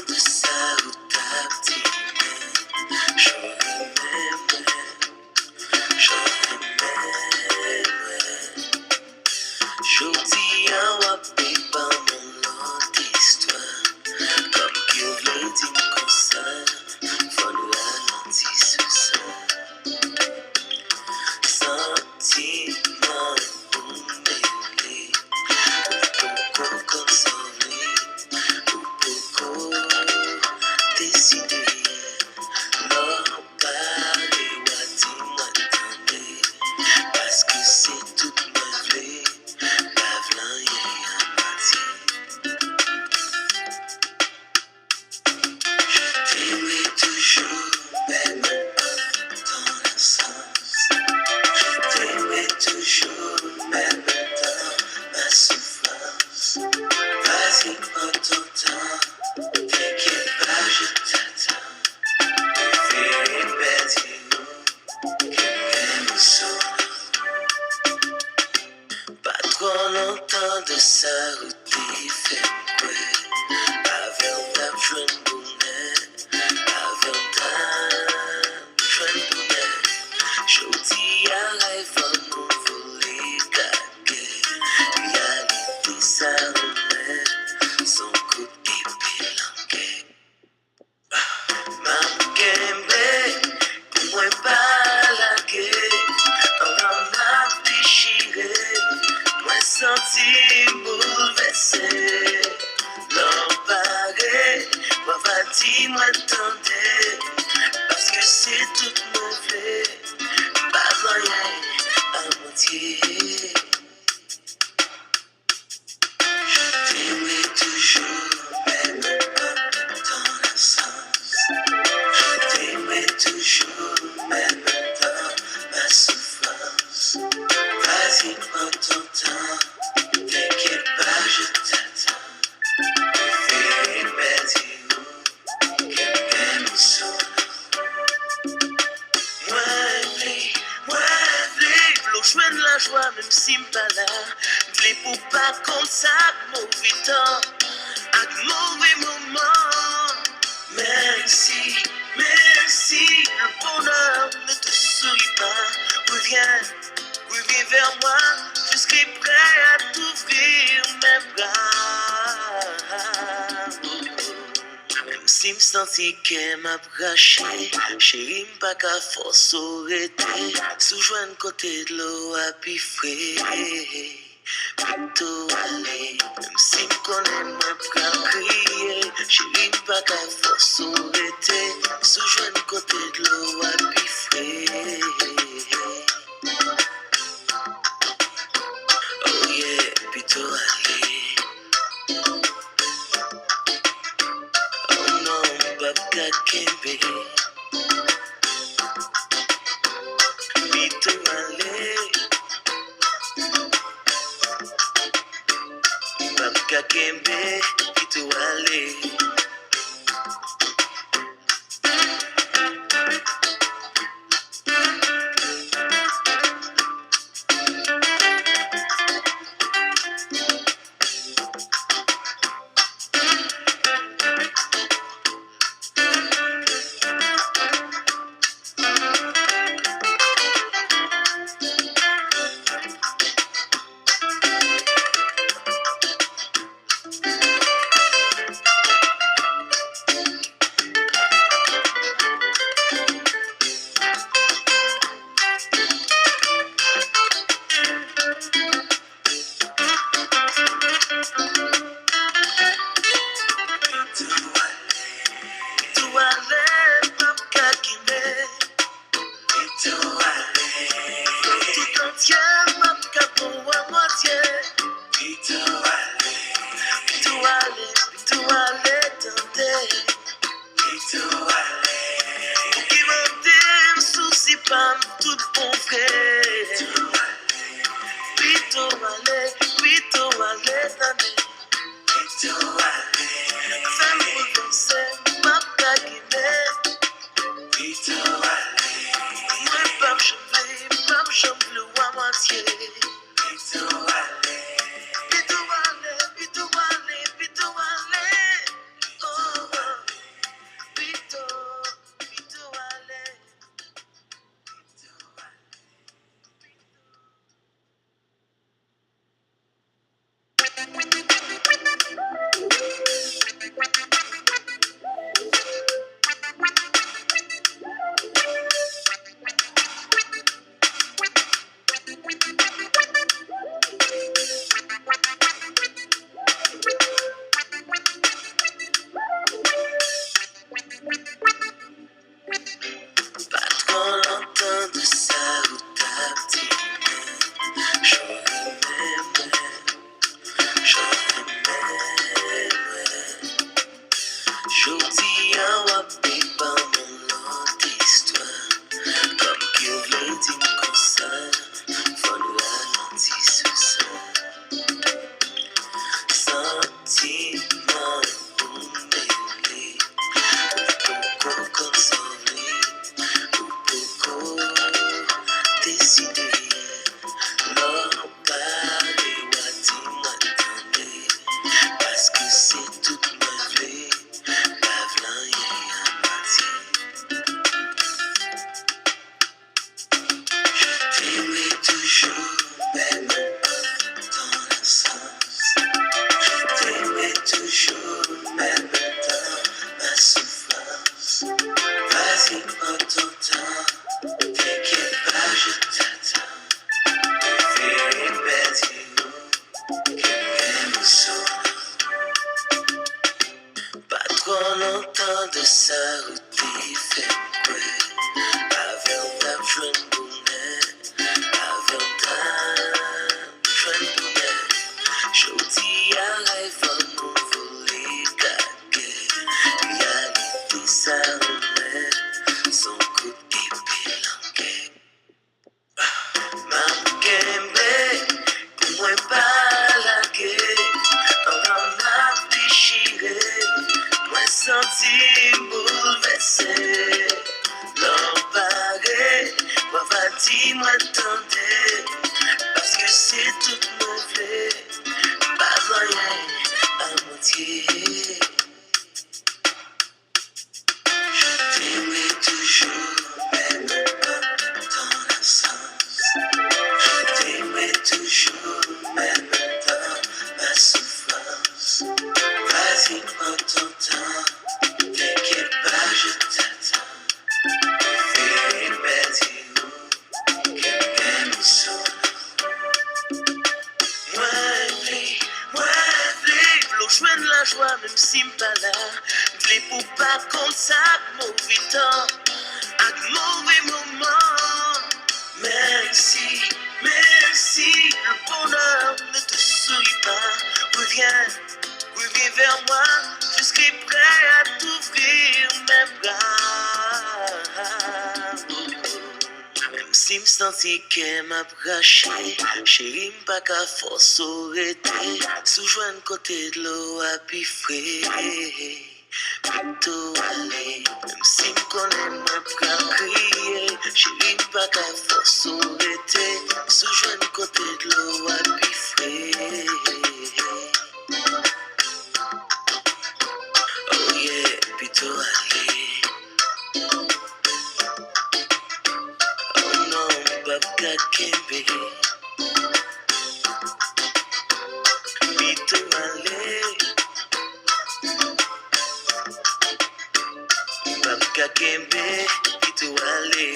de sa route à petit je remets, Jodi a wapé par mon lot histoire comme qui voulait dire comme ça faut nous ralentir sur ça sentiment pour mêler pour consoler pour décider non parler ou dis-moi attendez parce que c'est tout me trop longtemps de sa route fait quoi avant d'apprendre bonheur avant d'apprendre bonheur jodi a rêve mon voler caguer réalité ça remet son côté pélanqué ma kembe pour moi pas la guerre on m'a déchiré senti bouleversé, l'embarré, va dire moi attendez, parce que c'est tout mauvais, pas rien à moitié. Je t'aimerai toujours, même pas dans l'absence. Je t'aimerai toujours, même dans ma souffrance. Vas-y, prends ton temps. T'inquiète pas, je t'attends. Fais perdre qu'elle me sonne. Moi, v'lez joindre la joie, même si m'pas là. V'lez pour pas comme ça, mauvais temps, avec mauvais moment. Même si le bonheur ne te sourit pas, reviens vers moi. Je serai prêt à t'ouvrir mes bras. Même si me senti qu'elle m'a braché, chérie m'pas qu'à force arrêter. Sous-joint côté de l'eau à pifrer. Plutôt aller, même si me connais moi qu'à crier. Chérie m'pas qu'à force arrêter. Sous-joint côté de l'eau à pifrer. Oh yeah, plutôt aller. Oh non, babka kembe. Plutôt aller. Babka kembe, plutôt aller. Tout bon frère, plutôt aller, femme bouleversée, ma caguinette, moi pas me chambre à moitié, plutôt aller, oh. encore longtemps de sa route fait quoi? Avec un jeune bonnet, avec un jeune bonnet, je dis à rêve nous voler caguer, réalité ça remet son côté pélanqué. Ma kembe, pour moi pas la guerre, pendant ma déchiré, moi senti bouleversé, l'embarré, moi va dire moi tendez, parce que c'est tout mauvais, pas rien à moitié. Je t'aimerai toujours, même pas dans l'absence. Je t'aimerai toujours, même dans ma souffrance. Vas-y, prends ton temps, t'inquiète pas, je t'attends. Fais perdre quelqu'un nous sonne. Moi, l'eau joindre la joie, même si m'pas là. V'lez pour pas comme ça, mauvais temps, avec mauvais moment. Merci, le bonheur ne te sourit pas. Reviens vers moi, je serai prêt à t'ouvrir mes bras. Même si m'senti qu'elle m'a braché, chérie m'pas qu'à force arrêter, sous-joindre côté de l'eau à pifrer. Plutôt aller, même si m'connais moi pas crier, chérie m'pas qu'à force arrêter, sous-joindre côté de l'eau à pifrer. Oh yeah, plutôt aller. Oh non, babka kembe. Plutôt aller. Babka kembe, plutôt aller.